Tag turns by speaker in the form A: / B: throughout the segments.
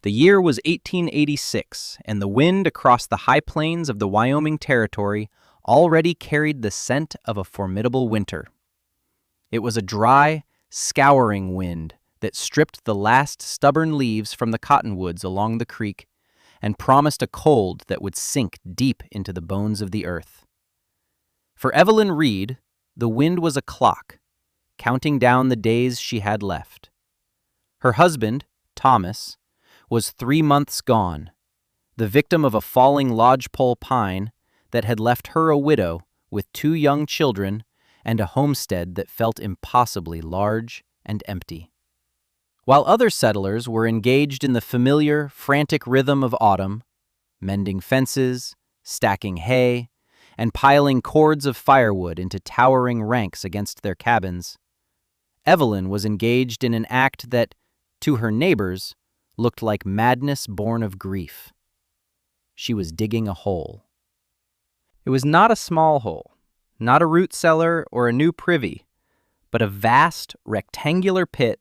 A: The year was 1886, and the wind across the high plains of the Wyoming Territory already carried the scent of a formidable winter. It was a dry, scouring wind that stripped the last stubborn leaves from the cottonwoods along the creek and promised a cold that would sink deep into the bones of the earth. For Evelyn Reed, the wind was a clock, counting down the days she had left. Her husband, Thomas, was 3 months gone, the victim of a falling lodgepole pine that had left her a widow with 2 young children and a homestead that felt impossibly large and empty. While other settlers were engaged in the familiar, frantic rhythm of autumn, mending fences, stacking hay, and piling cords of firewood into towering ranks against their cabins, Evelyn was engaged in an act that, to her neighbors, looked like madness born of grief. She was digging a hole. It was not a small hole, not a root cellar or a new privy, but a vast, rectangular pit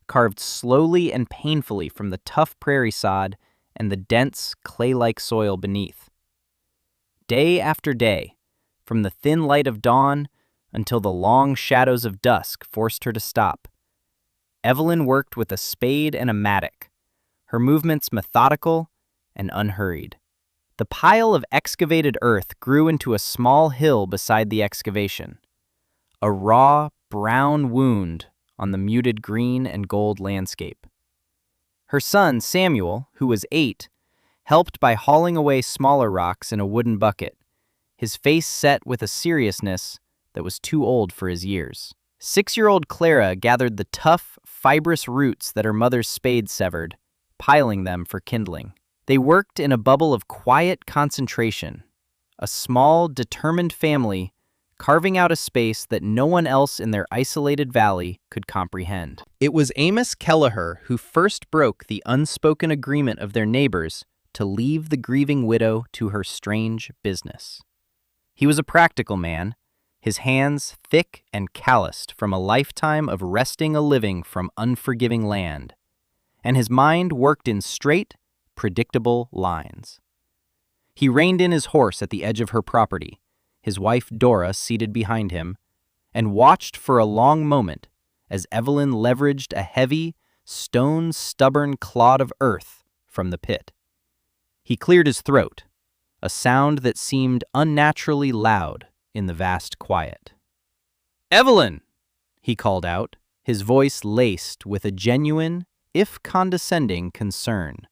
A: carved slowly and painfully from the tough prairie sod and the dense, clay-like soil beneath. Day after day, from the thin light of dawn until the long shadows of dusk forced her to stop, Evelyn worked with a spade and a mattock, her movements methodical and unhurried. The pile of excavated earth grew into a small hill beside the excavation, a raw, brown wound on the muted green and gold landscape. Her son, Samuel, who was 8, helped by hauling away smaller rocks in a wooden bucket, his face set with a seriousness that was too old for his years. 6-year-old Clara gathered the tough, fibrous roots that her mother's spade severed, piling them for kindling. They worked in a bubble of quiet concentration, a small, determined family carving out a space that no one else in their isolated valley could comprehend. It was Amos Kelleher who first broke the unspoken agreement of their neighbors to leave the grieving widow to her strange business. He was a practical man, his hands thick and calloused from a lifetime of wresting a living from unforgiving land, and his mind worked in straight, predictable lines. He reined in his horse at the edge of her property, his wife Dora seated behind him, and watched for a long moment as Evelyn leveraged a heavy, stone-stubborn clod of earth from the pit. He cleared his throat, a sound that seemed unnaturally loud in the vast quiet. "Evelyn!" he called out, his voice laced with a genuine, if condescending, concern.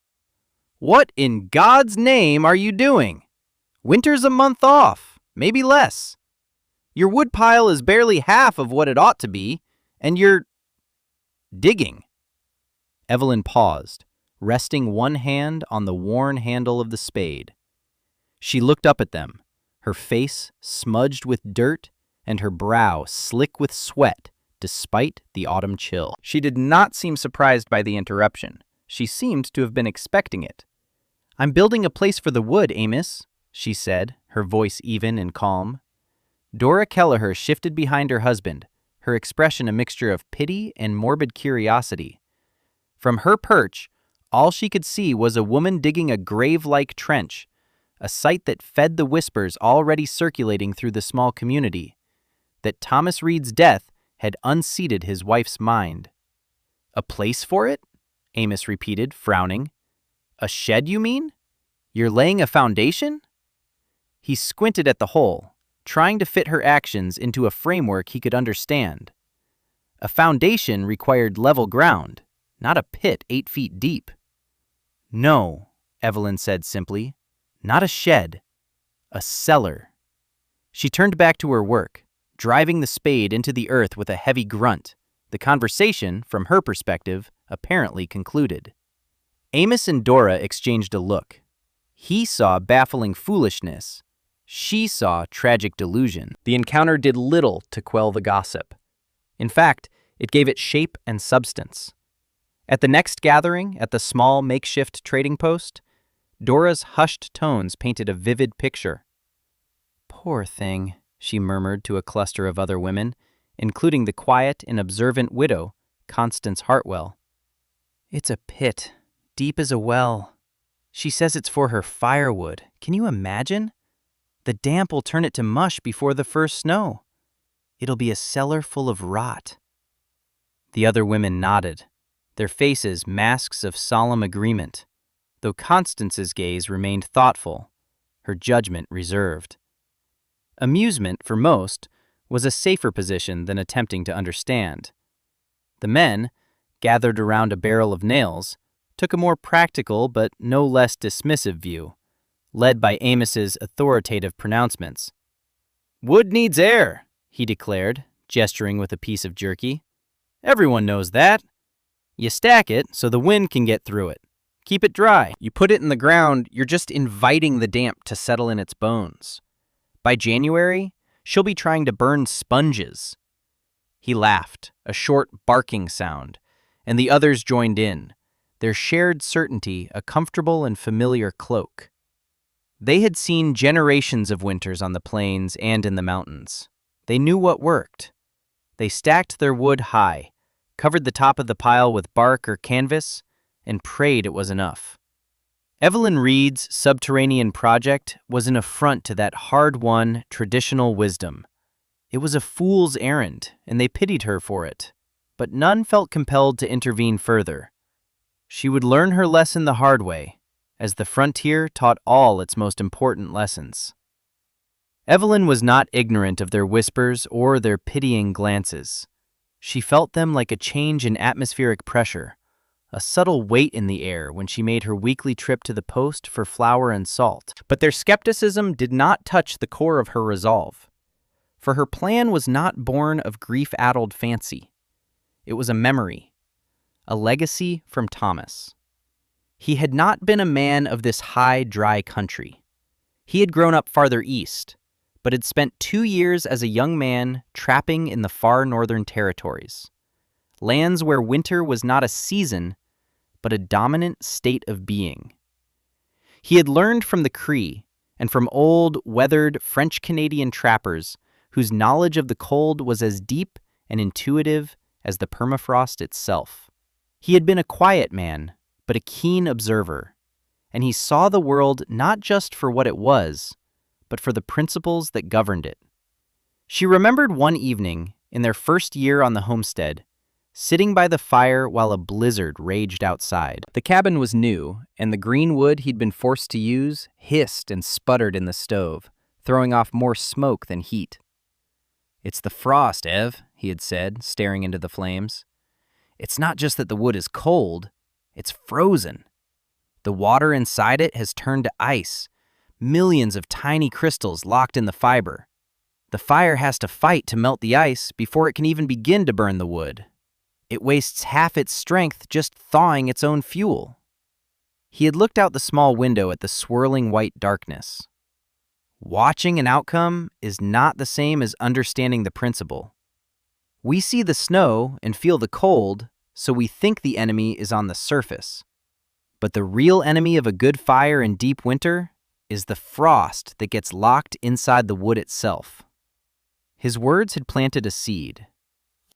A: "What in God's name are you doing? Winter's a month off, maybe less. Your woodpile is barely half of what it ought to be, and you're digging." Evelyn paused, resting one hand on the worn handle of the spade. She looked up at them, her face smudged with dirt and her brow slick with sweat despite the autumn chill. She did not seem surprised by the interruption. She seemed to have been expecting it. "I'm building a place for the wood, Amos," she said, her voice even and calm. Dora Kelleher shifted behind her husband, her expression a mixture of pity and morbid curiosity. From her perch, all she could see was a woman digging a grave-like trench, a sight that fed the whispers already circulating through the small community, that Thomas Reed's death had unseated his wife's mind. "A place for it?" Amos repeated, frowning. "A shed, you mean? You're laying a foundation?" He squinted at the hole, trying to fit her actions into a framework he could understand. A foundation required level ground, not a pit 8 feet deep. "No," Evelyn said simply. "Not a shed. A cellar." She turned back to her work, driving the spade into the earth with a heavy grunt. The conversation, from her perspective, apparently concluded. Amos and Dora exchanged a look. He saw baffling foolishness. She saw tragic delusion. The encounter did little to quell the gossip. In fact, it gave it shape and substance. At the next gathering, at the small makeshift trading post, Dora's hushed tones painted a vivid picture. "Poor thing," she murmured to a cluster of other women, including the quiet and observant widow, Constance Hartwell. "It's a pit, deep as a well. She says it's for her firewood. Can you imagine? The damp will turn it to mush before the first snow. It'll be a cellar full of rot." The other women nodded, their faces masks of solemn agreement, though Constance's gaze remained thoughtful, her judgment reserved. Amusement, for most, was a safer position than attempting to understand. The men, gathered around a barrel of nails, took a more practical but no less dismissive view, led by Amos's authoritative pronouncements. "Wood needs air," he declared, gesturing with a piece of jerky. "Everyone knows that. You stack it so the wind can get through it. Keep it dry. You put it in the ground, you're just inviting the damp to settle in its bones. By January, she'll be trying to burn sponges." He laughed, a short barking sound, and the others joined in, their shared certainty a comfortable and familiar cloak. They had seen generations of winters on the plains and in the mountains. They knew what worked. They stacked their wood high, covered the top of the pile with bark or canvas, and prayed it was enough. Evelyn Reed's subterranean project was an affront to that hard-won, traditional wisdom. It was a fool's errand, and they pitied her for it, but none felt compelled to intervene further. She would learn her lesson the hard way, as the frontier taught all its most important lessons. Evelyn was not ignorant of their whispers or their pitying glances. She felt them like a change in atmospheric pressure, a subtle weight in the air when she made her weekly trip to the post for flour and salt. But their skepticism did not touch the core of her resolve, for her plan was not born of grief-addled fancy. It was a memory, a legacy from Thomas. He had not been a man of this high, dry country. He had grown up farther east, but had spent 2 years as a young man trapping in the far northern territories, lands where winter was not a season, but a dominant state of being. He had learned from the Cree and from old, weathered French-Canadian trappers whose knowledge of the cold was as deep and intuitive as the permafrost itself. He had been a quiet man, but a keen observer, and he saw the world not just for what it was, but for the principles that governed it. She remembered one evening, in their first year on the homestead, sitting by the fire while a blizzard raged outside. The cabin was new, and the green wood he'd been forced to use hissed and sputtered in the stove, throwing off more smoke than heat. "It's the frost, Ev," he had said, staring into the flames. "It's not just that the wood is cold, it's frozen. The water inside it has turned to ice, millions of tiny crystals locked in the fiber. The fire has to fight to melt the ice before it can even begin to burn the wood. It wastes half its strength just thawing its own fuel." He had looked out the small window at the swirling white darkness. Watching an outcome is not the same as understanding the principle. We see the snow and feel the cold, so we think the enemy is on the surface. But the real enemy of a good fire in deep winter is the frost that gets locked inside the wood itself. His words had planted a seed.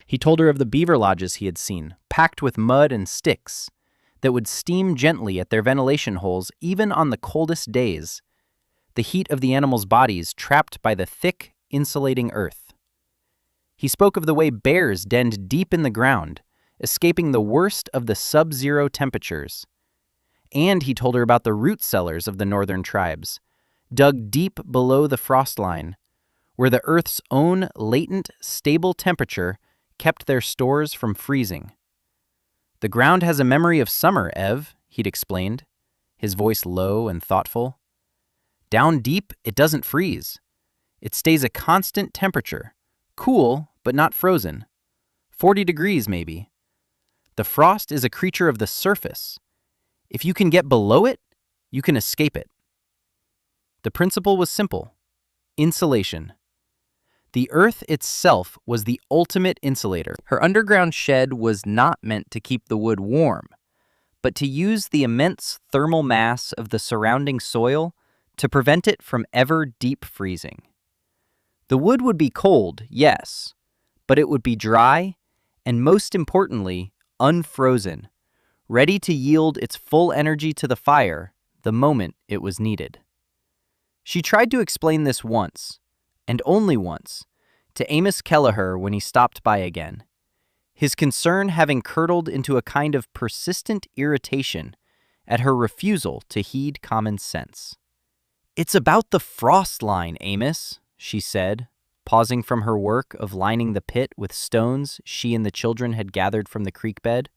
A: He told her of the beaver lodges he had seen, packed with mud and sticks, that would steam gently at their ventilation holes even on the coldest days, the heat of the animals' bodies trapped by the thick, insulating earth. He spoke of the way bears denned deep in the ground, escaping the worst of the sub-zero temperatures. And he told her about the root cellars of the northern tribes, dug deep below the frost line, where the Earth's own latent, stable temperature kept their stores from freezing. "The ground has a memory of summer, Ev," he'd explained, his voice low and thoughtful. "Down deep, it doesn't freeze. It stays a constant temperature, cool but not frozen, 40 degrees maybe. The frost is a creature of the surface. If you can get below it, you can escape it." The principle was simple: insulation. The earth itself was the ultimate insulator. Her underground shed was not meant to keep the wood warm, but to use the immense thermal mass of the surrounding soil to prevent it from ever deep freezing. The wood would be cold, yes, but it would be dry and, most importantly, unfrozen, ready to yield its full energy to the fire the moment it was needed. She tried to explain this once, and only once, to Amos Kelleher when he stopped by again, his concern having curdled into a kind of persistent irritation at her refusal to heed common sense. "It's about the frost line, Amos," she said, pausing from her work of lining the pit with stones she and the children had gathered from the creek bed.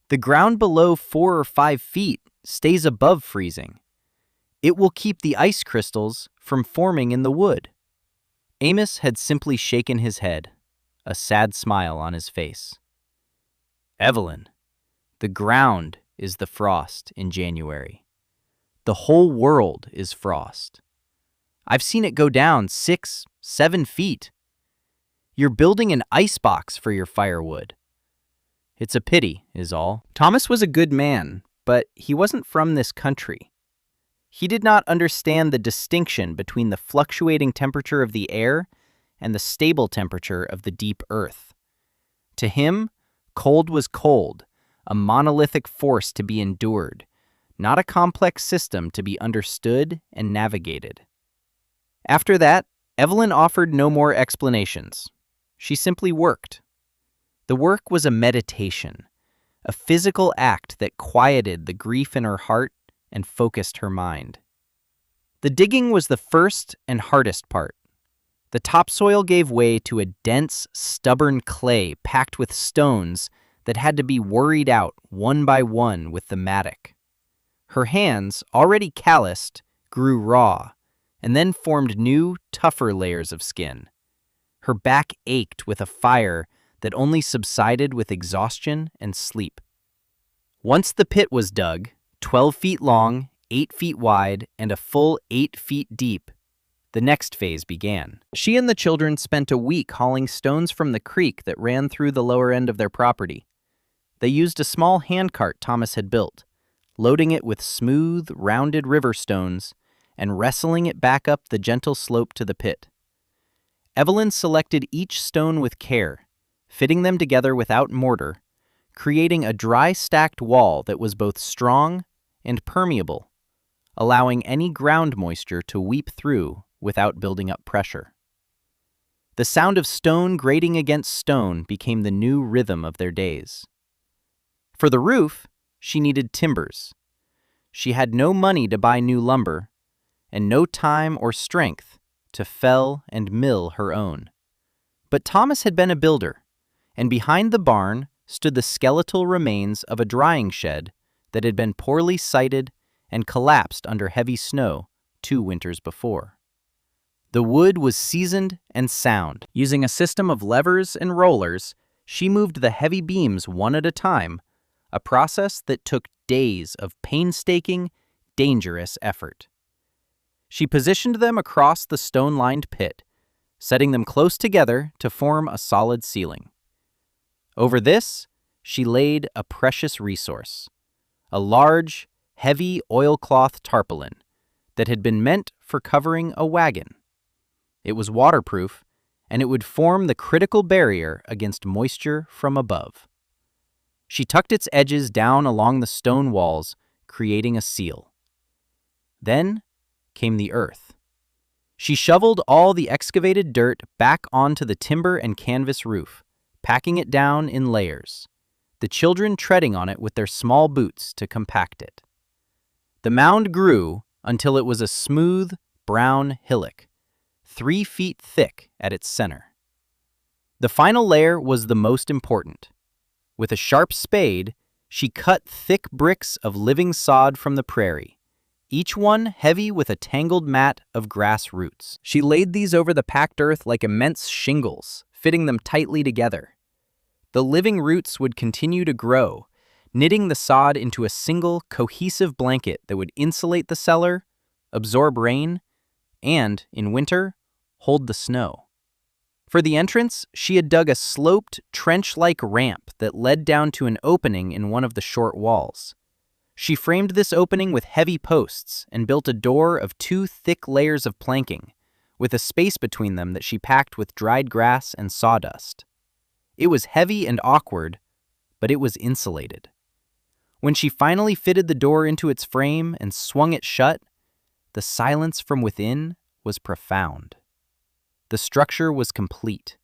A: "The ground below 4 or 5 feet stays above freezing. It will keep the ice crystals from forming in the wood." Amos had simply shaken his head, a sad smile on his face. "Evelyn, the ground is the frost in January. The whole world is frost. I've seen it go down 6, 7 feet. You're building an icebox for your firewood. It's a pity, is all." Thomas was a good man, but he wasn't from this country. He did not understand the distinction between the fluctuating temperature of the air and the stable temperature of the deep earth. To him, cold was cold, a monolithic force to be endured, not a complex system to be understood and navigated. After that, Evelyn offered no more explanations. She simply worked. The work was a meditation, a physical act that quieted the grief in her heart and focused her mind. The digging was the first and hardest part. The topsoil gave way to a dense, stubborn clay packed with stones that had to be worried out one by one with the mattock. Her hands, already calloused, grew raw, and then formed new, tougher layers of skin. Her back ached with a fire that only subsided with exhaustion and sleep. Once the pit was dug, 12 feet long, 8 feet wide, and a full 8 feet deep, the next phase began. She and the children spent a week hauling stones from the creek that ran through the lower end of their property. They used a small handcart Thomas had built, loading it with smooth, rounded river stones and wrestling it back up the gentle slope to the pit. Evelyn selected each stone with care, fitting them together without mortar, creating a dry stacked wall that was both strong and permeable, allowing any ground moisture to weep through without building up pressure. The sound of stone grating against stone became the new rhythm of their days. For the roof, she needed timbers. She had no money to buy new lumber, and no time or strength to fell and mill her own. But Thomas had been a builder, and behind the barn stood the skeletal remains of a drying shed that had been poorly sited and collapsed under heavy snow 2 winters before. The wood was seasoned and sound. Using a system of levers and rollers, she moved the heavy beams one at a time, a process that took days of painstaking, dangerous effort. She positioned them across the stone-lined pit, setting them close together to form a solid ceiling. Over this, she laid a precious resource, a large, heavy oilcloth tarpaulin that had been meant for covering a wagon. It was waterproof, and it would form the critical barrier against moisture from above. She tucked its edges down along the stone walls, creating a seal. Then came the earth. She shoveled all the excavated dirt back onto the timber and canvas roof, packing it down in layers, the children treading on it with their small boots to compact it. The mound grew until it was a smooth, brown hillock, 3 feet thick at its center. The final layer was the most important. With a sharp spade, she cut thick bricks of living sod from the prairie, each one heavy with a tangled mat of grass roots. She laid these over the packed earth like immense shingles, fitting them tightly together. The living roots would continue to grow, knitting the sod into a single, cohesive blanket that would insulate the cellar, absorb rain, and, in winter, hold the snow. For the entrance, she had dug a sloped, trench-like ramp that led down to an opening in one of the short walls. She framed this opening with heavy posts and built a door of 2 thick layers of planking, with a space between them that she packed with dried grass and sawdust. It was heavy and awkward, but it was insulated. When she finally fitted the door into its frame and swung it shut, the silence from within was profound. The structure was complete.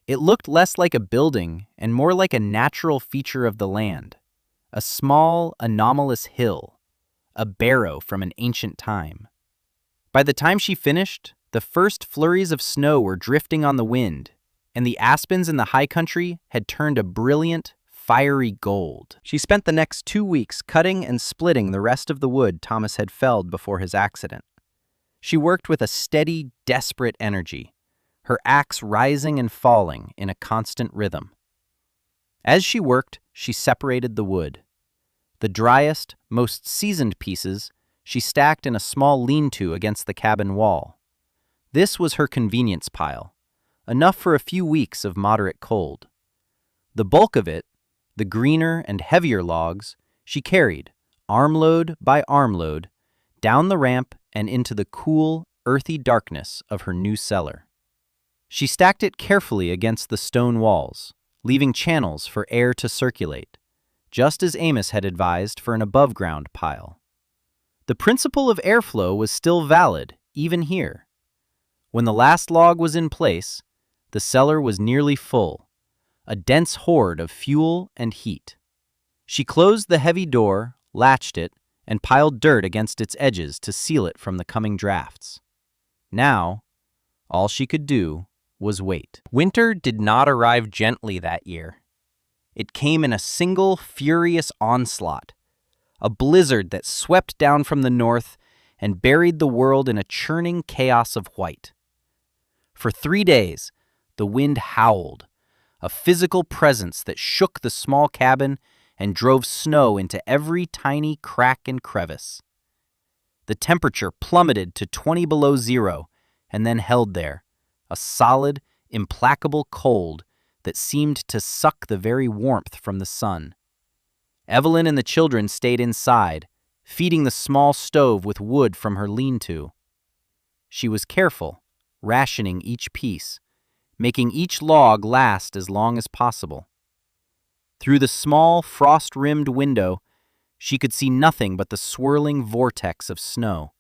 A: It looked less like a building and more like a natural feature of the land, a small, anomalous hill, a barrow from an ancient time. By the time she finished, the first flurries of snow were drifting on the wind, and the aspens in the high country had turned a brilliant, fiery gold. She spent the next 2 weeks cutting and splitting the rest of the wood Thomas had felled before his accident. She worked with a steady, desperate energy, her axe rising and falling in a constant rhythm. As she worked, she separated the wood. The driest, most seasoned pieces she stacked in a small lean-to against the cabin wall. This was her convenience pile, enough for a few weeks of moderate cold. The bulk of it, the greener and heavier logs, she carried, armload by armload, down the ramp and into the cool, earthy darkness of her new cellar. She stacked it carefully against the stone walls, leaving channels for air to circulate, just as Amos had advised for an above-ground pile. The principle of airflow was still valid, even here. When the last log was in place, the cellar was nearly full, a dense hoard of fuel and heat. She closed the heavy door, latched it, and piled dirt against its edges to seal it from the coming drafts. Now, all she could do was wait. Winter did not arrive gently that year. It came in a single, furious onslaught, a blizzard that swept down from the north and buried the world in a churning chaos of white. For 3 days, the wind howled, a physical presence that shook the small cabin and drove snow into every tiny crack and crevice. The temperature plummeted to 20 below zero and then held there, a solid, implacable cold that seemed to suck the very warmth from the sun. Evelyn and the children stayed inside, feeding the small stove with wood from her lean-to. She was careful, rationing each piece, making each log last as long as possible. Through the small, frost-rimmed window, she could see nothing but the swirling vortex of snow.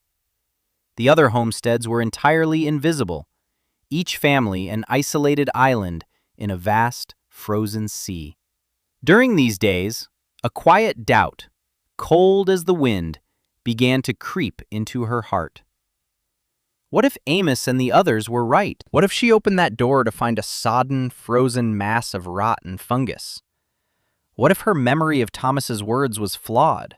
A: The other homesteads were entirely invisible, each family an isolated island in a vast, frozen sea. During these days, a quiet doubt, cold as the wind, began to creep into her heart. What if Amos and the others were right? What if she opened that door to find a sodden, frozen mass of rot and fungus? What if her memory of Thomas's words was flawed?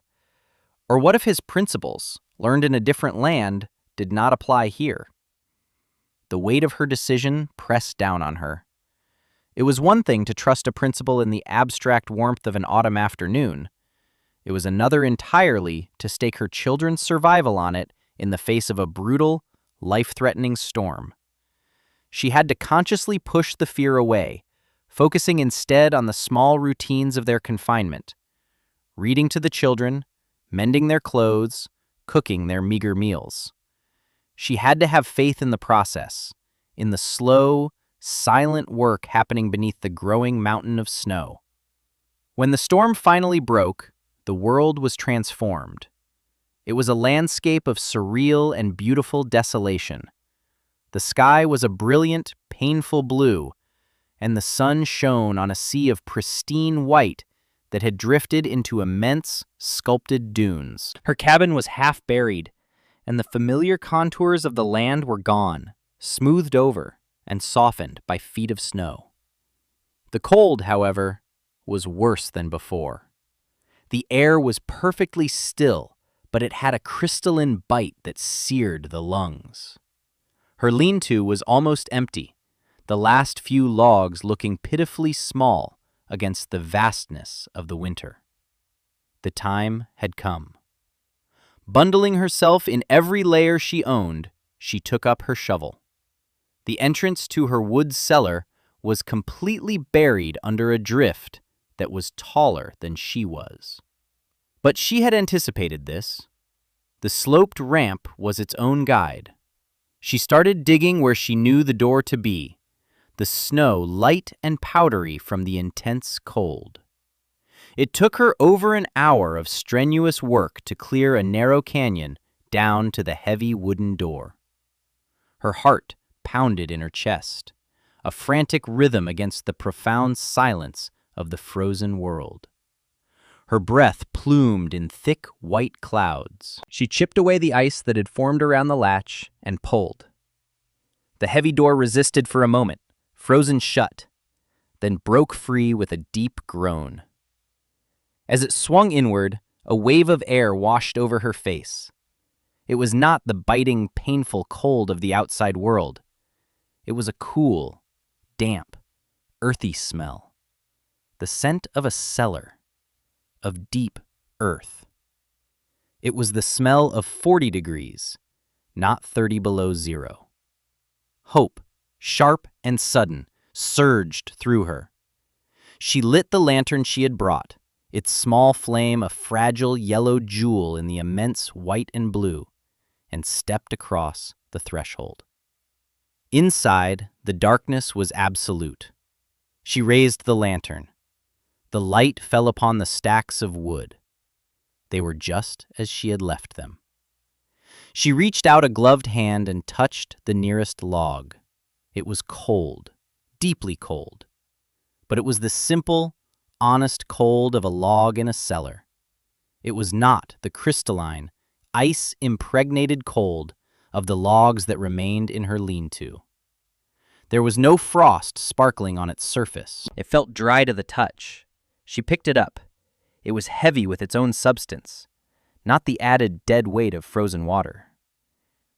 A: Or what if his principles, learned in a different land, did not apply here? The weight of her decision pressed down on her. It was one thing to trust a principle in the abstract warmth of an autumn afternoon. It was another entirely to stake her children's survival on it in the face of a brutal, life-threatening storm. She had to consciously push the fear away, focusing instead on the small routines of their confinement, reading to the children, mending their clothes, cooking their meager meals. She had to have faith in the process, in the slow, silent work happening beneath the growing mountain of snow. When the storm finally broke, the world was transformed. It was a landscape of surreal and beautiful desolation. The sky was a brilliant, painful blue, and the sun shone on a sea of pristine white that had drifted into immense, sculpted dunes. Her cabin was half buried, and the familiar contours of the land were gone, smoothed over and softened by feet of snow. The cold, however, was worse than before. The air was perfectly still, but it had a crystalline bite that seared the lungs. Her lean-to was almost empty, the last few logs looking pitifully small against the vastness of the winter. The time had come. Bundling herself in every layer she owned, she took up her shovel. The entrance to her wood cellar was completely buried under a drift that was taller than she was. But she had anticipated this. The sloped ramp was its own guide. She started digging where she knew the door to be, the snow light and powdery from the intense cold. It took her over an hour of strenuous work to clear a narrow canyon down to the heavy wooden door. Her heart pounded in her chest, a frantic rhythm against the profound silence of the frozen world. Her breath plumed in thick white clouds. She chipped away the ice that had formed around the latch and pulled. The heavy door resisted for a moment, frozen shut, then broke free with a deep groan. As it swung inward, a wave of air washed over her face. It was not the biting, painful cold of the outside world. It was a cool, damp, earthy smell. The scent of a cellar, of deep earth. It was the smell of 40 degrees, not 30 below zero. Hope, sharp and sudden, surged through her. She lit the lantern she had brought, its small flame a fragile yellow jewel in the immense white and blue, and stepped across the threshold. Inside, the darkness was absolute. She raised the lantern. The light fell upon the stacks of wood. They were just as she had left them. She reached out a gloved hand and touched the nearest log. It was cold, deeply cold. But it was the simple, honest cold of a log in a cellar. It was not the crystalline, ice-impregnated cold of the logs that remained in her lean-to. There was no frost sparkling on its surface. It felt dry to the touch. She picked it up. It was heavy with its own substance, not the added dead weight of frozen water.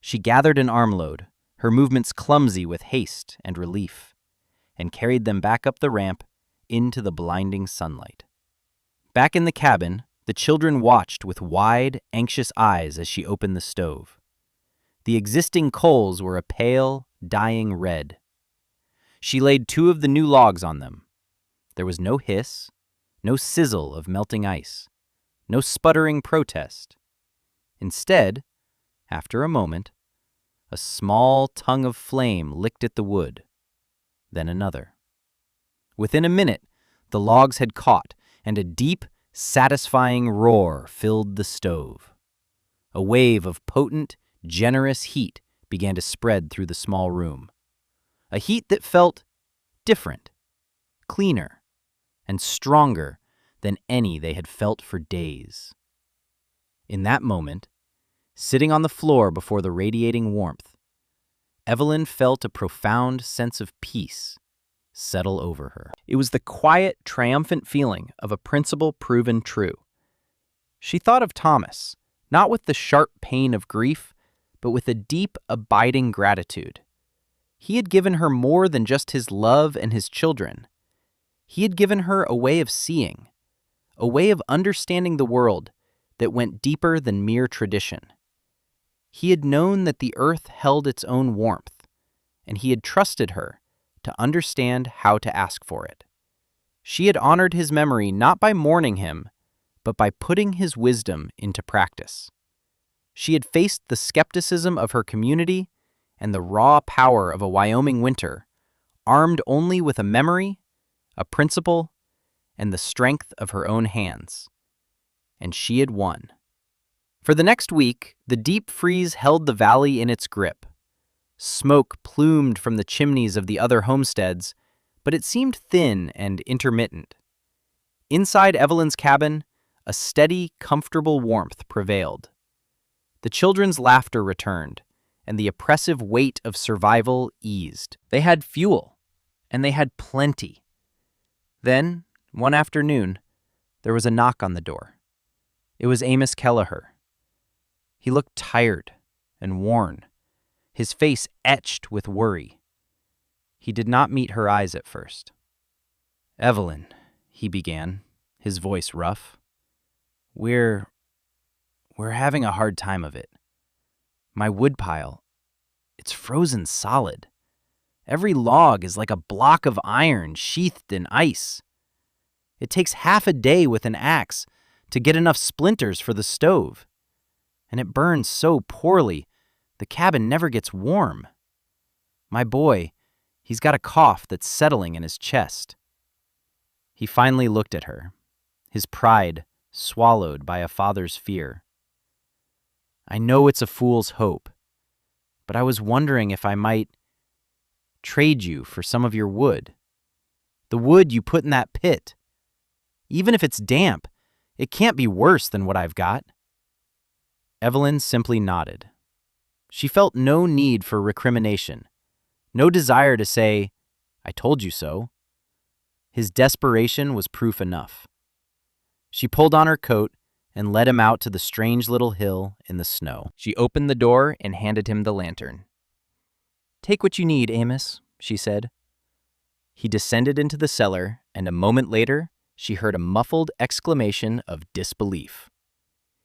A: She gathered an armload, her movements clumsy with haste and relief, and carried them back up the ramp into the blinding sunlight. Back in the cabin, the children watched with wide, anxious eyes as she opened the stove. The existing coals were a pale, dying red. She laid 2 of the new logs on them. There was no hiss, no sizzle of melting ice, no sputtering protest. Instead, after a moment, a small tongue of flame licked at the wood, then another. Within a minute, the logs had caught, and a deep, satisfying roar filled the stove. A wave of potent, generous heat began to spread through the small room. A heat that felt different, cleaner, and stronger than any they had felt for days. In that moment, sitting on the floor before the radiating warmth, Evelyn felt a profound sense of peace settle over her. It was the quiet, triumphant feeling of a principle proven true. She thought of Thomas, not with the sharp pain of grief, but with a deep, abiding gratitude. He had given her more than just his love and his children. He had given her a way of seeing, a way of understanding the world that went deeper than mere tradition. He had known that the earth held its own warmth, and he had trusted her to understand how to ask for it. She had honored his memory not by mourning him, but by putting his wisdom into practice. She had faced the skepticism of her community and the raw power of a Wyoming winter, armed only with a memory, a principle, and the strength of her own hands. And she had won. For the next week, the deep freeze held the valley in its grip. Smoke plumed from the chimneys of the other homesteads, but it seemed thin and intermittent. Inside Evelyn's cabin, a steady, comfortable warmth prevailed. The children's laughter returned, and the oppressive weight of survival eased. They had fuel, and they had plenty. Then, one afternoon, there was a knock on the door. It was Amos Kelleher. He looked tired and worn, his face etched with worry. He did not meet her eyes at first. "Evelyn," he began, his voice rough, We're having a hard time of it. My woodpile, it's frozen solid. Every log is like a block of iron sheathed in ice. It takes half a day with an axe to get enough splinters for the stove. And it burns so poorly, the cabin never gets warm. My boy, he's got a cough that's settling in his chest." He finally looked at her. his pride swallowed by a father's fear. "I know it's a fool's hope, but I was wondering if I might trade you for some of your wood. The wood you put in that pit. Even if it's damp, it can't be worse than what I've got." Evelyn simply nodded. She felt no need for recrimination, no desire to say, "I told you so." His desperation was proof enough. She pulled on her coat and led him out to the strange little hill in the snow. She opened the door and handed him the lantern. "Take what you need, Amos," she said. He descended into the cellar, and a moment later, she heard a muffled exclamation of disbelief.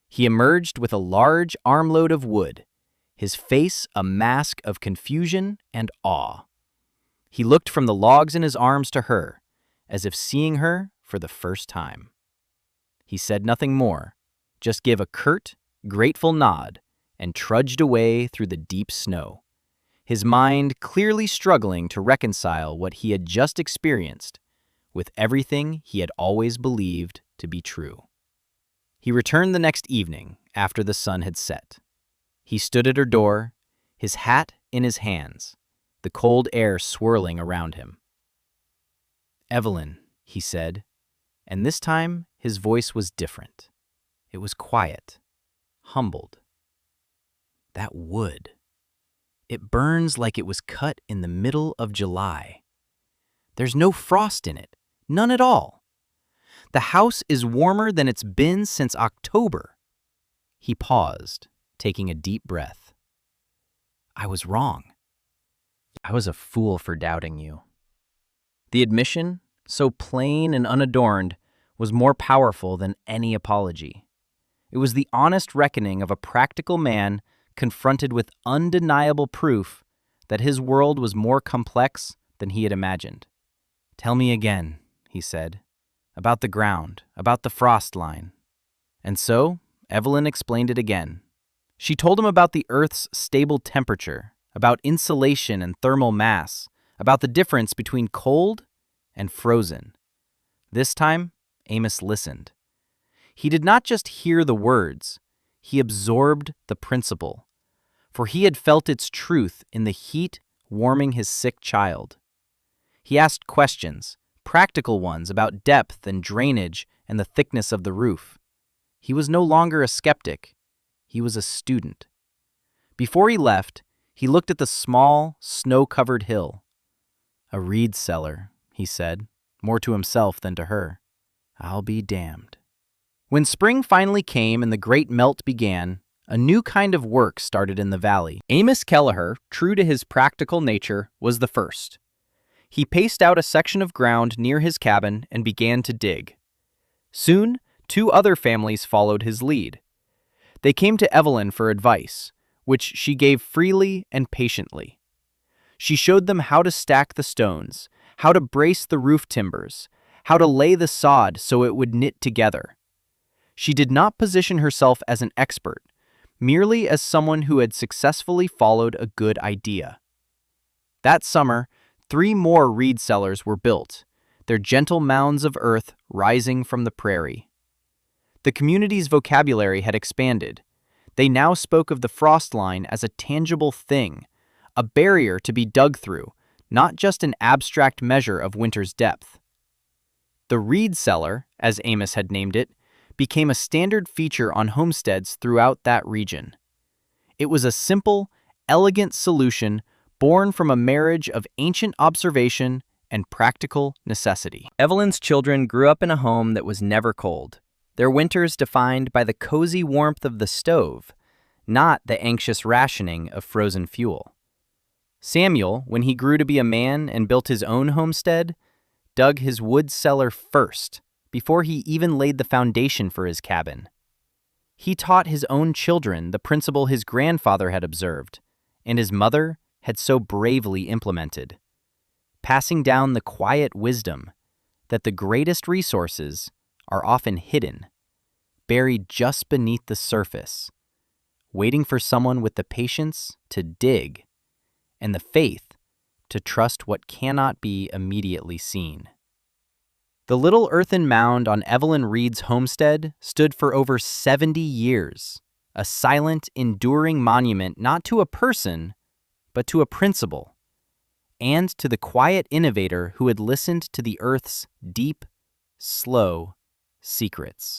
A: He emerged with a large armload of wood, his face a mask of confusion and awe. He looked from the logs in his arms to her, as if seeing her for the first time. He said nothing more, just gave a curt, grateful nod and trudged away through the deep snow, his mind clearly struggling to reconcile what he had just experienced with everything he had always believed to be true. He returned the next evening after the sun had set. He stood at her door, his hat in his hands, the cold air swirling around him. "Evelyn," he said, and this time his voice was different. It was quiet, humbled. "That wood. It burns like it was cut in the middle of July. There's no frost in it, none at all. The house is warmer than it's been since October." He paused, taking a deep breath. "I was wrong. I was a fool for doubting you." The admission, so plain and unadorned, was more powerful than any apology. It was the honest reckoning of a practical man confronted with undeniable proof that his world was more complex than he had imagined. "Tell me again," he said, "about the ground, about the frost line." And so, Evelyn explained it again. She told him about the Earth's stable temperature, about insulation and thermal mass, about the difference between cold and frozen. This time, Amos listened. He did not just hear the words, he absorbed the principle, for he had felt its truth in the heat warming his sick child. He asked questions, practical ones about depth and drainage and the thickness of the roof. He was no longer a skeptic, he was a student. Before he left, he looked at the small, snow-covered hill. "A reed cellar," he said, more to himself than to her. "I'll be damned." When spring finally came and the great melt began, a new kind of work started in the valley. Amos Kelleher, true to his practical nature, was the first. He paced out a section of ground near his cabin and began to dig. Soon, 2 other families followed his lead. They came to Evelyn for advice, which she gave freely and patiently. She showed them how to stack the stones, how to brace the roof timbers, how to lay the sod so it would knit together. She did not position herself as an expert, merely as someone who had successfully followed a good idea. That summer, 3 more reed cellars were built, their gentle mounds of earth rising from the prairie. The community's vocabulary had expanded. They now spoke of the frost line as a tangible thing, a barrier to be dug through, not just an abstract measure of winter's depth. The reed cellar, as Amos had named it, became a standard feature on homesteads throughout that region. It was a simple, elegant solution born from a marriage of ancient observation and practical necessity. Evelyn's children grew up in a home that was never cold, their winters defined by the cozy warmth of the stove, not the anxious rationing of frozen fuel. Samuel, when he grew to be a man and built his own homestead, dug his wood cellar first, before he even laid the foundation for his cabin. He taught his own children the principle his grandfather had observed, and his mother had so bravely implemented, passing down the quiet wisdom that the greatest resources are often hidden, buried just beneath the surface, waiting for someone with the patience to dig and the faith to trust what cannot be immediately seen. The little earthen mound on Evelyn Reed's homestead stood for over 70 years, a silent, enduring monument not to a person, but to a principle, and to the quiet innovator who had listened to the Earth's deep, slow secrets.